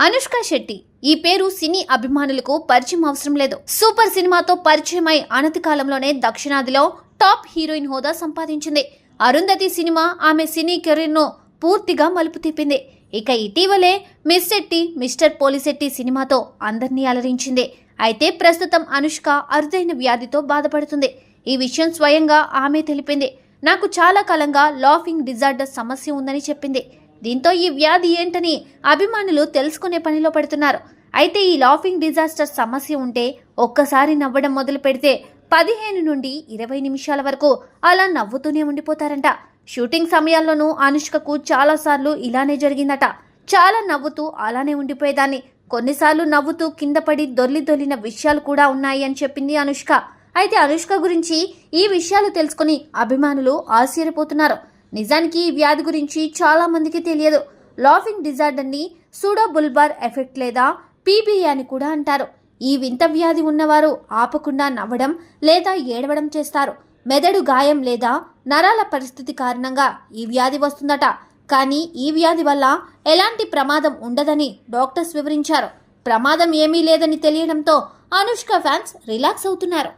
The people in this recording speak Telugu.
అనుష్క శెట్టి ఈ పేరు సినీ అభిమానులకు పరిచయం అవసరం లేదు. సూపర్ సినిమాతో పరిచయమై అనతి కాలంలోనే దక్షిణాదిలో టాప్ హీరోయిన్ హోదా సంపాదించింది. అరుంధతి సినిమా ఆమె సినీ కెరీర్ను పూర్తిగా మలుపు తిప్పింది. ఇక ఇటీవలే మిస్ శెట్టి మిస్టర్ పోలిశెట్టి సినిమాతో అందరినీ అలరించింది. అయితే ప్రస్తుతం అనుష్క అరుదైన వ్యాధితో బాధపడుతుంది. ఈ విషయం స్వయంగా ఆమె తెలిపింది. నాకు చాలా కాలంగా లాఫింగ్ డిజార్డర్ సమస్య ఉందని చెప్పింది. దీంతో ఈ వ్యాధి ఏంటని అభిమానులు తెలుసుకునే పనిలో పడుతున్నారు. అయితే ఈ లాఫింగ్ డిజాస్టర్ సమస్య ఉంటే ఒక్కసారి నవ్వడం మొదలు పెడితే 15 నుండి 20 నిమిషాల వరకు అలా నవ్వుతూనే ఉండిపోతారంట. షూటింగ్ సమయాల్లోనూ అనుష్కకు చాలాసార్లు ఇలానే జరిగిందట. చాలా నవ్వుతూ అలానే ఉండిపోయేదాన్ని. కొన్నిసార్లు నవ్వుతూ కింద పడి దొర్లిన విషయాలు కూడా ఉన్నాయి అని చెప్పింది అనుష్క. అయితే అనుష్క గురించి ఈ విషయాలు తెలుసుకుని అభిమానులు ఆశ్చర్యపోతున్నారు. నిజానికి ఈ వ్యాధి గురించి చాలా మందికి తెలియదు. లాఫింగ్ డిజార్డర్ని సూడో బుల్బార్ ఎఫెక్ట్ లేదా పీబీఏ అని కూడా అంటారు. ఈ వింత వ్యాధి ఉన్నవారు ఆపకుండా నవ్వడం లేదా ఏడవడం చేస్తారు. మెదడు గాయం లేదా నరాల పరిస్థితి కారణంగా ఈ వ్యాధి వస్తుందట. కానీ ఈ వ్యాధి వల్ల ఎలాంటి ప్రమాదం ఉండదని డాక్టర్స్ వివరించారు. ప్రమాదం ఏమీ లేదని తెలియడంతో అనుష్క ఫ్యాన్స్ రిలాక్స్ అవుతున్నారు.